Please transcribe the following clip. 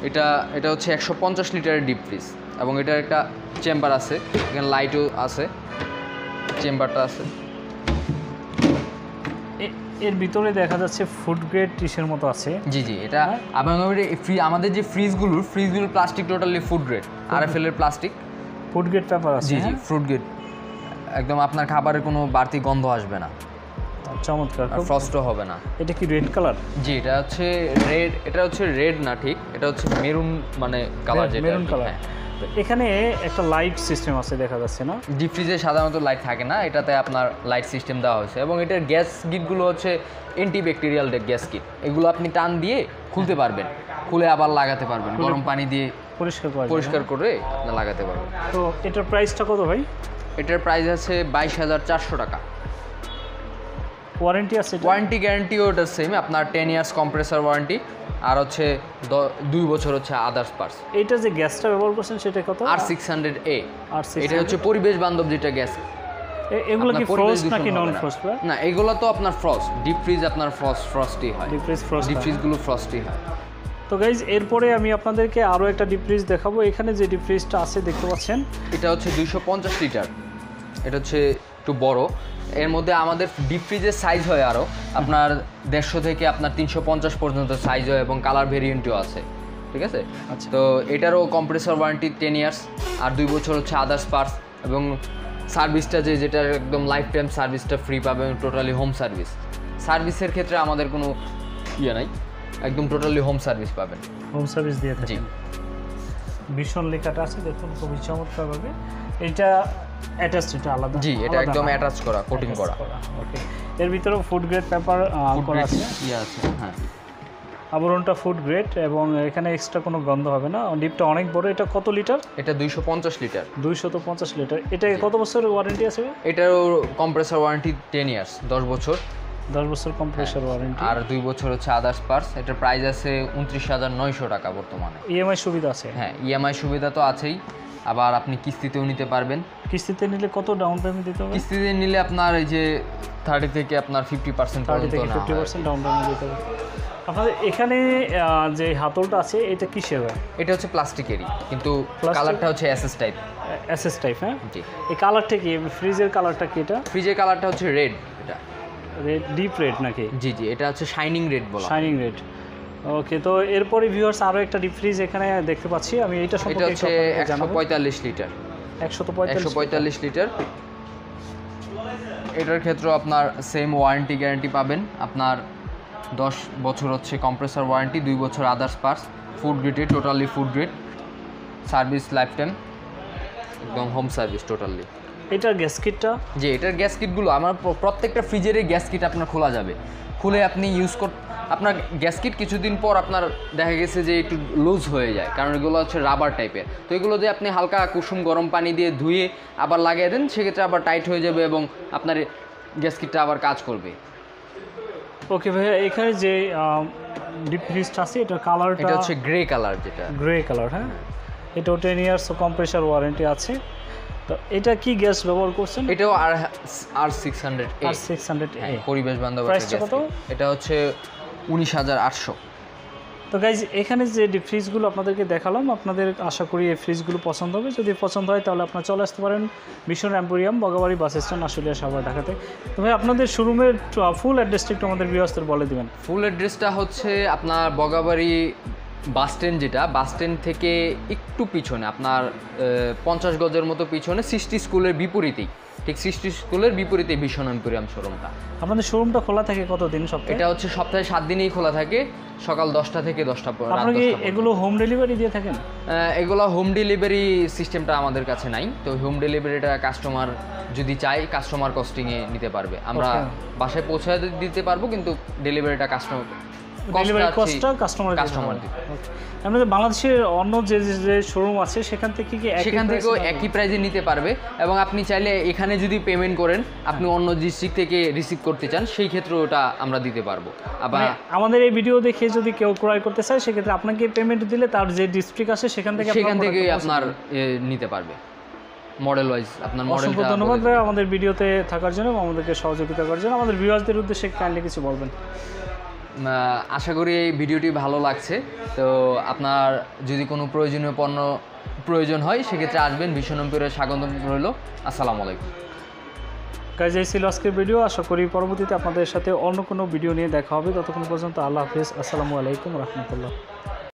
এটা এটা হচ্ছে 150 লিটারের ডিপ ফ্রিজ এবং এটার একটা চেম্বার আছে, এখানে লাইটও আছে, চেম্বারটা আছে। এর ভিতরে দেখা যাচ্ছে ফুড গ্রেড টিসের মতো আছে। জি জি, এটা আমাদের যে ফ্রিজগুলোর plastic totally food grade, RFL এর প্লাস্টিক, ফুড গ্রেড পেপার আছে। জি জি, ফুড গ্রেড, একদম আপনার খাবারের কোনো বাড়তি গন্ধ আসবে না, চমৎকার, ফ্রস্টও হবে না। এটা কি রেড কালার? জি, এটা হচ্ছে রেড, এটা হচ্ছে রেড না ঠিক, এটা হচ্ছে মেরুন মানে কালার, যেটা মেরুন কালার। এখানে একটা লাইট সিস্টেম আছে দেখা যাচ্ছে না? ডিপ ফ্রিজে সাধারণত লাইট থাকে না, এটাতে আপনার লাইট সিস্টেম দেওয়া হয়েছে এবং এটার গ্যাস কিটগুলো হচ্ছে অ্যান্টিব্যাকটেরিয়াল গ্যাস কিট, এগুলো আপনি টান দিয়ে খুলতে পারবেন, খুলে আবার লাগাতে পারবেন, গরম পানি দিয়ে পরিষ্কার করে লাগাতে পারবেন। তো এটার প্রাইসটা কত ভাই? এটার প্রাইস আছে 22,400 টাকা। ওয়ারেন্টি আছে? ওয়ারেন্টি গ্যারান্টিও ওটা সেম, আপনার 10 ইয়ার্স কম্প্রেসর ওয়ারেন্টি, আর হচ্ছে 2 বছর হচ্ছে আদার্স পার্টস। এইটা যে গ্যাসটা ব্যবহার করছেন সেটা কত? R600A। এটা হচ্ছে পরিবেশ বান্ধব যেটা গ্যাস। এগুলো কি ফ্রস্ট নাকি নন ফ্রস্ট? না, এগুলো তো আপনার ফ্রস্ট, ডিপ ফ্রিজ আপনার ফ্রস্টই হয়, ডিপ ফ্রিজগুলো ফ্রস্টই হয়। তো গাইজ, এরপরে আমি আপনাদেরকে আরও একটা ডিপ ফ্রিজ দেখাবো। এখানে যে ডিপ ফ্রিজটা আছে দেখতে পাচ্ছেন, এটা হচ্ছে 250 লিটার, এটা হচ্ছে একটু বড়। এর মধ্যে আমাদের ডিপ ফ্রিজের সাইজ হয় আরও আপনার 150 থেকে আপনার 350 পর্যন্ত সাইজ হয় এবং কালার ভেরিয়েন্টও আছে, ঠিক আছে? আচ্ছা, তো এটারও কম্প্রেসর ওয়ারেন্টি 10 ইয়ার্স আর 2 বছর হচ্ছে আদার্স পার্টস, এবং সার্ভিসটা যেটা একদম লাইফ টাইম সার্ভিসটা ফ্রি পাবেন, টোটালি হোম সার্ভিস। সার্ভিসের ক্ষেত্রে আমাদের কোনো ইয়ে নাই, একদম টোটালি হোম সার্ভিস পাবেন। হোম সার্ভিস দিয়ে থাকি। ভীষণ লেখাটা আছে দেখুন, খুবই চমৎকারভাবে। এটা অ্যাটাচড, এটা আলাদা? জি, এটা একদম অ্যাটাচ করা, কোটিং করা। ওকে, এর ভিতরে ফুড গ্রেড পেপার করা আছে। হ্যাঁ, আবরণটা ফুড গ্রেড এবং এখানে এক্সট্রা কোনো গন্ধ হবে না। ডিপটা অনেক বড়। এটা কত লিটার? এটা 250 লিটার। 250 লিটার। এটা কত বছরের ওয়ারেন্টি আছে? এটারও কম্প্রেসর ওয়ারেন্টি 10 ইয়ার্স, 10 বছর। 10 বছর কম্প্রেসর ওয়ারেন্টি আর 2 বছর হচ্ছে আদার্স পার্টস। এটার প্রাইস আছে 29,900 টাকা বর্তমানে। ইএমআই সুবিধা আছে? হ্যাঁ, ইএমআই সুবিধা তো আছেই, আবার আপনি কিস্তিতেও নিতে পারবেন। কিস্তিতে নিলে কত ডাউন পেমেন্ট দিতে হবে? কিস্তিতে নিলে আপনার এই যে 30 থেকে আপনার 50% পর্যন্ত 50% ডাউন পেমেন্ট দিতে হবে। আপনাদের এখানে যে হাতলটা আছে এটা কিসের হয়? এটা হচ্ছে প্লাস্টিকেরই, কিন্তু কালারটা হচ্ছে এসএস টাইপ। এসএস টাইপ, হ্যাঁ। জি, এই কালারটা কি? ফ্রিজের কালারটা কি? এটা ফ্রিজের কালারটা হচ্ছে রেড। এটা রেড, ডিপ রেড নাকি? জি জি, এটা হচ্ছে শাইনিং রেড বলা। Shining red. ওকে, তো এরপরে ভিউয়ার্স আরও একটা ডিপ ফ্রিজ এখানে দেখতে পাচ্ছি আমি। এটা সম্পর্কে হচ্ছে 145 লিটার। 145 লিটার। এটার ক্ষেত্রে আপনার সেম ওয়ারেন্টি গ্যারান্টি পাবেন। আপনার 10 বছর হচ্ছে কম্প্রেসর ওয়ারেন্টি, 2 বছর আদার্স পার্টস, ফুড গ্রেডে, totally food grade, service life time, একদম হোম সার্ভিস টোটালি। এটার গ্যাস কিটটা? জি, এটার গ্যাস কিটগুলো আমার প্রত্যেকটা ফ্রিজেরই গ্যাস কিট আপনার খোলা যাবে, খুলে আপনি ইউজ আপনার গ্যাস কিট কিছুদিন পর আপনার দেখা গেছে যে একটু লুজ হয়ে যায়, কারণ এগুলো হচ্ছে রাবার টাইপের। তো এগুলো দিয়ে আপনি হালকা কুসুম গরম পানি দিয়ে ধুয়ে আবার লাগিয়ে দেন, সেক্ষেত্রে আবার টাইট হয়ে যাবে এবং আপনার গ্যাস কিটটা আবার কাজ করবে। ওকে ভাইয়া, এখানে যে ডিপ ফ্রিজটা আছে এটার কালারটা? এটা হচ্ছে গ্রে কালার, যেটা গ্রে কালার, হ্যাঁ। এটাও 10 ইয়ার্স কম্প্রেসর ওয়ারেন্টি আছে। তো এটা কি গ্যাস ব্যবহার করছেন? এটাও R600A, পরিবেশ বান্ধব। প্রাইসটা কত? এটা হচ্ছে 19,800। তো গাইজ, এখানে যে ডিপ ফ্রিজগুলো আপনাদেরকে দেখালাম, আপনাদের আশা করি এই ফ্রিজগুলো পছন্দ হবে। যদি পছন্দ হয় তাহলে আপনারা চলে আসতে পারেন mission emporium, Bagabari bus stand, Ashulia, Savar, ঢাকাতে। তো ভাই, আপনাদের শোরুমের ফুল অ্যাড্রেসটা একটু আমাদের ভিউয়ার্সদের বলে দিবেন। ফুল অ্যাড্রেসটা হচ্ছে আপনার বগাবাড়ি বাস স্ট্যান্ড, যেটা বাস স্ট্যান্ড থেকে একটু পিছনে, আপনার 50 গজের মতো পিছনে, সৃষ্টি স্কুলের বিপরীতেই, ঠিক সৃষ্টি স্কুলের বিপরীতে মিশন এম্পোরিয়াম শোরুমটা। আপনাদের শোরুমটা খোলা থাকে কতদিন সপ্তাহে? এটা হচ্ছে সপ্তাহে 7 দিনই খোলা থাকে, সকাল 10টা থেকে 10টা পর্যন্ত। আপনারা কি এগুলো হোম ডেলিভারি দিয়ে থাকেন? এগুলো হোম ডেলিভারি সিস্টেমটা আমাদের কাছে নাই, তো হোম ডেলিভারিটা কাস্টমার যদি চায় কাস্টমার কস্টিংয়ে নিতে পারবে, আমরা বাসায় পৌঁছে দিতে পারবো, কিন্তু ডেলিভারিটা কাস্টমার আমাদের বাংলাদেশের অন্য যে যে শোরুম আছে সেখান থেকে থেকেও একই প্রাইজে নিতে পারবে, এবং আপনি চাইলে এখানে যদি পেমেন্ট করেন, আপনি অন্য ডিস্ট্রিক্ট থেকে রিসিভ করতে চান, সেই ক্ষেত্রে ওটা আমরা দিতে পারবো। আবার আমাদের এই ভিডিও দেখে যদি কেউ ক্রয় করতে চায়, সেক্ষেত্রে আপনাকে পেমেন্ট দিলে তার যে ডিস্ট্রিক্ট আছে সেখান থেকে আপনার নিতে পারবে মডেল ওয়াইজ। আপনার মডেলটা। ধন্যবাদ ভাই আমাদের ভিডিওতে থাকার জন্য এবং আমাদেরকে সহযোগিতা করার জন্য। আমাদের ভিউয়ারদের উদ্দেশ্যে কাইন্ডলি কিছু বলবেন। আশা করি এই ভিডিওটি ভালো লাগছে। তো আপনার যদি কোনো প্রয়োজনীয় পণ্য প্রয়োজন হয় সেক্ষেত্রে আসবেন। ভীষণ এম্পোরিয়ামে স্বাগত রইল। আসসালামু আলাইকুম। গাইজ এই ছিল আজকের ভিডিও। আশা করি পরবর্তীতে আপনাদের সাথে অন্য কোনো ভিডিও নিয়ে দেখা হবে। ততক্ষণ পর্যন্ত আল্লাহ হাফেজ। আসসালামু আলাইকুম রহমতুল্লাহ।